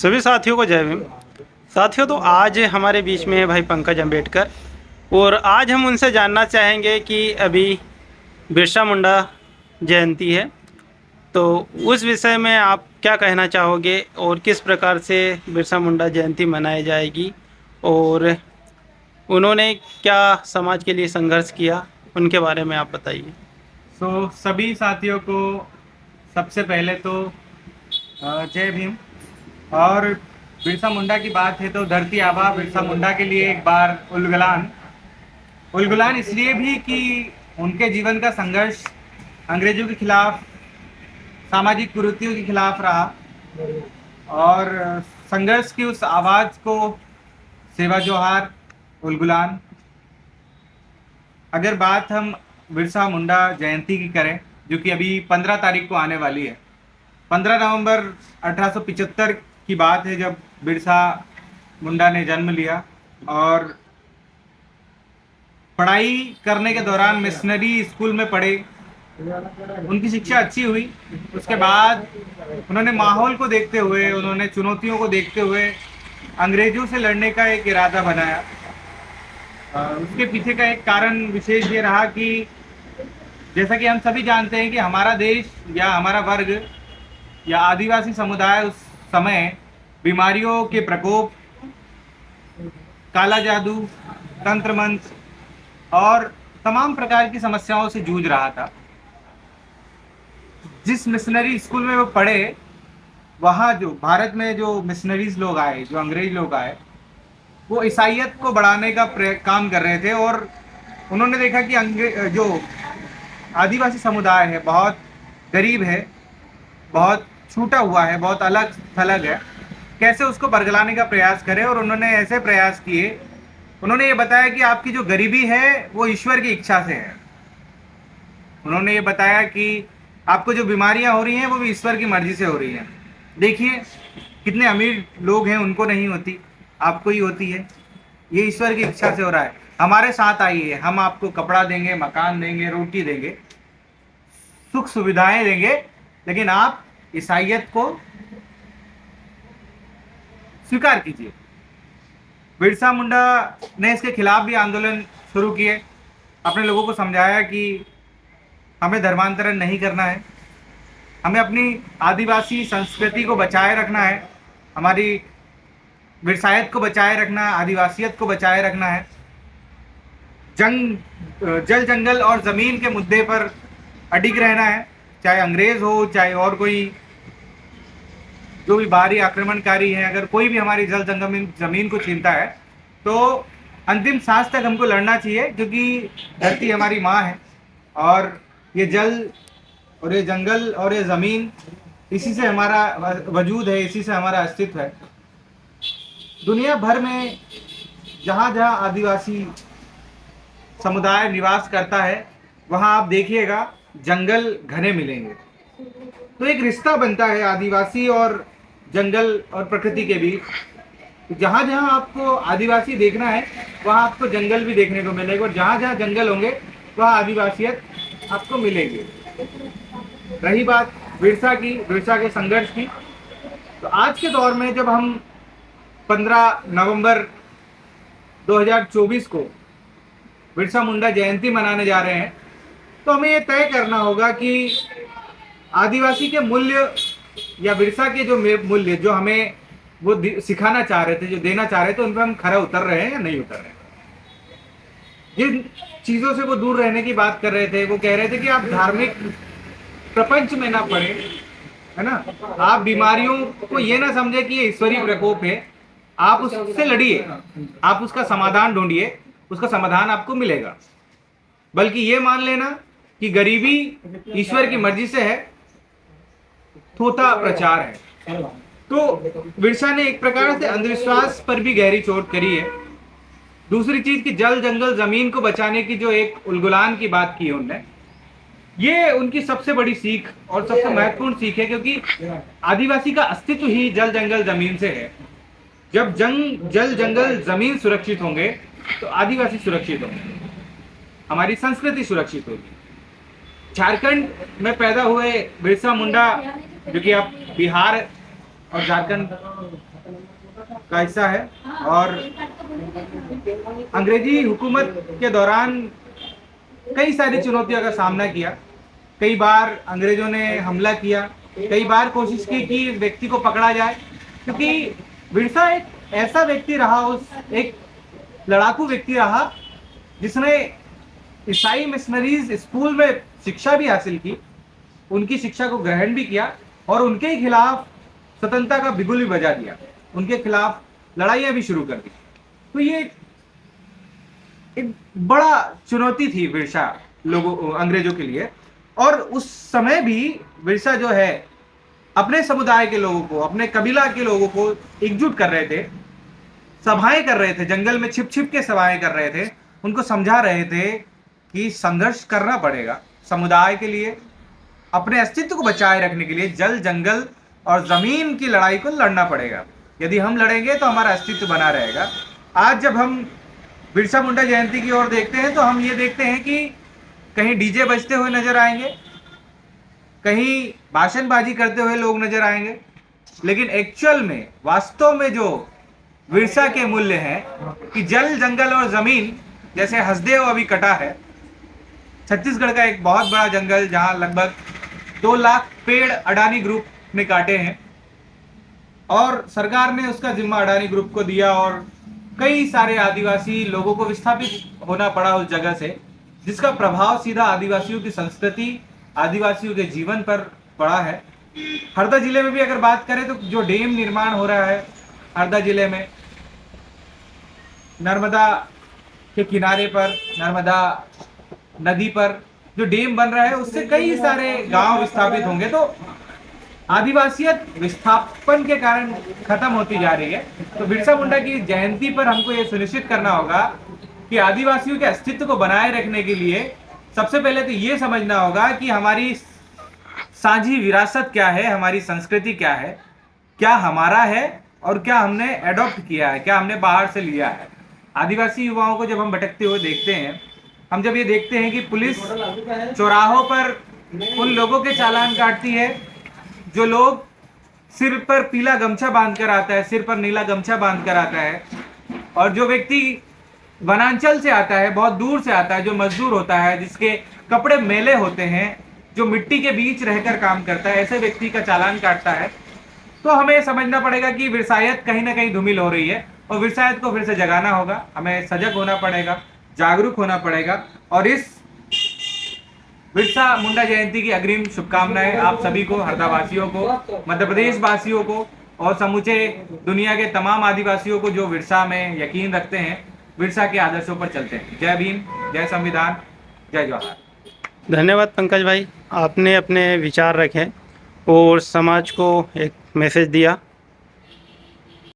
सभी साथियों को जय भीम। साथियों, तो आज हमारे बीच में है भाई पंकज अम्बेडकर, और आज हम उनसे जानना चाहेंगे कि अभी बिरसा मुंडा जयंती है, तो उस विषय में आप क्या कहना चाहोगे और किस प्रकार से बिरसा मुंडा जयंती मनाई जाएगी, और उन्होंने क्या समाज के लिए संघर्ष किया, उनके बारे में आप बताइए। सभी साथियों को सबसे पहले तो जय भीम। और बिरसा मुंडा की बात है तो धरती आबा बिरसा मुंडा के लिए एक बार उलगुलान उलगुलान इसलिए भी कि उनके जीवन का संघर्ष अंग्रेजों के खिलाफ, सामाजिक कुरीतियों के खिलाफ रहा। और संघर्ष की उस आवाज़ को सेवा जोहार उलगुलान। अगर बात हम बिरसा मुंडा जयंती की करें, जो कि अभी 15 तारीख को आने वाली है, 15 नवंबर 1875 की बात है जब बिरसा मुंडा ने जन्म लिया। और पढ़ाई करने के दौरान मिशनरी स्कूल में पढ़े, उनकी शिक्षा अच्छी हुई। उसके बाद उन्होंने माहौल को देखते हुए, उन्होंने चुनौतियों को देखते हुए अंग्रेजों से लड़ने का एक इरादा बनाया। उसके पीछे का एक कारण विशेष ये रहा कि जैसा कि हम सभी जानते हैं कि हमारा देश या हमारा वर्ग या आदिवासी समुदाय उस समय बीमारियों के प्रकोप, काला जादू, तंत्र मंत्र और तमाम प्रकार की समस्याओं से जूझ रहा था। जिस मिशनरी स्कूल में वो पढ़े, वहाँ जो भारत में जो मिशनरीज लोग आए, जो अंग्रेज लोग आए, वो ईसाइयत को बढ़ाने का काम कर रहे थे। और उन्होंने देखा कि जो आदिवासी समुदाय है बहुत गरीब है, बहुत छूटा हुआ है, बहुत अलग थलग है, कैसे उसको बरगलाने का प्रयास करें। और उन्होंने ऐसे प्रयास किए। उन्होंने ये बताया कि आपकी जो गरीबी है वो ईश्वर की इच्छा से है। उन्होंने ये बताया कि आपको जो बीमारियां हो रही हैं वो भी ईश्वर की मर्जी से हो रही हैं। देखिए कितने अमीर लोग हैं, उनको नहीं होती, आपको ही होती है। ये ईश्वर की इच्छा से हो रहा है। हमारे साथ आइए, हम आपको कपड़ा देंगे, मकान देंगे, रोटी देंगे, सुख सुविधाएं देंगे, लेकिन आप ईसाइयत को स्वीकार कीजिए। बिरसा मुंडा ने इसके खिलाफ भी आंदोलन शुरू किए, अपने लोगों को समझाया कि हमें धर्मांतरण नहीं करना है, हमें अपनी आदिवासी संस्कृति को बचाए रखना है, हमारी विरसायत को बचाए रखना है, आदिवासियत को बचाए रखना है। जल जंगल और ज़मीन के मुद्दे पर अडिग रहना है, चाहे अंग्रेज़ हो, चाहे और कोई जो भी बाहरी आक्रमणकारी है। अगर कोई भी हमारी जल ज़मीन को छीनता है तो अंतिम सांस तक हमको लड़ना चाहिए, क्योंकि धरती हमारी माँ है और ये जल और ये जंगल और ये ज़मीन, इसी से हमारा वजूद है, इसी से हमारा अस्तित्व है। दुनिया भर में जहाँ जहाँ आदिवासी समुदाय निवास करता है, वहाँ आप देखिएगा जंगल घने मिलेंगे। तो एक रिश्ता बनता है आदिवासी और जंगल और प्रकृति के बीच। जहाँ जहाँ आपको आदिवासी देखना है, वहाँ आपको जंगल भी देखने को मिलेगा, और जहाँ जहाँ जंगल होंगे वहाँ आदिवासियत आपको मिलेगी। रही बात बिरसा की, बिरसा के संघर्ष की, तो आज के दौर में जब हम 15 नवंबर 2024 को बिरसा मुंडा जयंती मनाने जा रहे हैं, तो हमें ये तय करना होगा कि आदिवासी के मूल्य या बिरसा के जो मूल्य जो हमें वो सिखाना चाह रहे थे, जो देना चाह रहे थे, उन पर हम खरा उतर रहे हैं या नहीं उतर रहे हैं। जिन चीज़ों से वो दूर रहने की बात कर रहे थे, वो कह रहे थे कि आप धार्मिक प्रपंच में ना पड़े, है ना। आप बीमारियों को ये ना समझे कि ये ईश्वरीय प्रकोप है, आप उससे लड़िए, आप उसका समाधान ढूंढिए, उसका समाधान आपको मिलेगा। बल्कि ये मान लेना कि गरीबी ईश्वर की मर्जी से है, थोथा प्रचार है। तो बिरसा ने एक प्रकार से अंधविश्वास पर भी गहरी चोट करी है। दूसरी चीज कि जल जंगल जमीन को बचाने की जो एक उलगुलान की बात की है उनने, ये उनकी सबसे बड़ी सीख और सबसे महत्वपूर्ण सीख है, क्योंकि आदिवासी का अस्तित्व ही जल जंगल जमीन से है। जब जल जंगल जमीन सुरक्षित होंगे तो आदिवासी सुरक्षित होंगे, हमारी संस्कृति सुरक्षित होगी। झारखंड में पैदा हुए बिरसा मुंडा, जो कि अब बिहार और झारखंड का हिस्सा है और अंग्रेजी हुकूमत के दौरान कई सारी चुनौतियों का सामना किया। कई बार अंग्रेजों ने हमला किया, कई बार कोशिश की कि व्यक्ति को पकड़ा जाए, क्योंकि बिरसा एक ऐसा व्यक्ति रहा, एक लड़ाकू व्यक्ति रहा जिसने ईसाई मिशनरीज स्कूल में शिक्षा भी हासिल की, उनकी शिक्षा को ग्रहण भी किया और उनके खिलाफ स्वतंत्रता का बिगुल भी बजा दिया, उनके खिलाफ लड़ाइयां भी शुरू कर दी। तो ये एक बड़ा चुनौती थी बिरसा लोगों अंग्रेजों के लिए। और उस समय भी बिरसा जो है अपने समुदाय के लोगों को, अपने कबीला के लोगों को एकजुट कर रहे थे, सभाएं कर रहे थे, जंगल में छिप छिप के सभाएं कर रहे थे, उनको समझा रहे थे कि संघर्ष करना पड़ेगा समुदाय के लिए, अपने अस्तित्व को बचाए रखने के लिए जल, जंगल और जमीन की लड़ाई को लड़ना पड़ेगा। यदि हम लड़ेंगे तो हमारा अस्तित्व बना रहेगा। आज जब हम बिरसा मुंडा जयंती की ओर देखते हैं तो हम ये देखते हैं कि कहीं डीजे बजते हुए नजर आएंगे, कहीं भाषणबाजी करते हुए लोग नजर आएंगे, लेकिन एक्चुअल में, वास्तव में जो बिरसा के मूल्य हैं कि जल, जंगल और जमीन, जैसे हसदेव अभी कटा है, छत्तीसगढ़ का एक बहुत बड़ा जंगल जहां लगभग 2 लाख पेड़ अडानी ग्रुप ने काटे हैं और सरकार ने उसका जिम्मा अडानी ग्रुप को दिया और कई सारे आदिवासी लोगों को विस्थापित होना पड़ा उस जगह से, जिसका प्रभाव सीधा आदिवासियों की संस्कृति, आदिवासियों के जीवन पर पड़ा है। हरदा जिले में भी अगर बात करें तो जो डैम निर्माण हो रहा है हरदा जिले में, नर्मदा के किनारे पर, नर्मदा नदी पर जो डैम बन रहा है, उससे कई सारे गांव विस्थापित होंगे। तो आदिवासियत विस्थापन के कारण खत्म होती जा रही है। तो बिरसा मुंडा की जयंती पर हमको ये सुनिश्चित करना होगा कि आदिवासियों के अस्तित्व को बनाए रखने के लिए सबसे पहले तो ये समझना होगा कि हमारी साझी विरासत क्या है, हमारी संस्कृति क्या है, क्या हमारा है और क्या हमने एडॉप्ट किया है, क्या हमने बाहर से लिया है। आदिवासी युवाओं को जब हम भटकते हुए देखते हैं, हम जब ये देखते हैं कि पुलिस चौराहों पर उन लोगों के चालान काटती है जो लोग सिर पर पीला गमछा बांध कर आता है, सिर पर नीला गमछा बांध कर आता है, और जो व्यक्ति वनांचल से आता है, बहुत दूर से आता है, जो मजदूर होता है, जिसके कपड़े मैले होते हैं, जो मिट्टी के बीच रहकर काम करता है, ऐसे व्यक्ति का चालान काटता है। तो हमें समझना पड़ेगा कि विरसायत कहीं ना कहीं धूमिल हो रही है और विरसायत को फिर से जगाना होगा। हमें सजग होना पड़ेगा, जागरूक होना पड़ेगा। और इस बिरसा मुंडा जयंती की अग्रिम शुभकामनाएं आप सभी को, हरदावासियों को, मध्य प्रदेश वासियों को और समूचे दुनिया के तमाम आदिवासियों को जो बिरसा में यकीन रखते हैं, बिरसा के आदर्शों पर चलते हैं। जय भीम, जय संविधान, जय जवाहर। धन्यवाद पंकज भाई, आपने अपने विचार रखे और समाज को एक मैसेज दिया।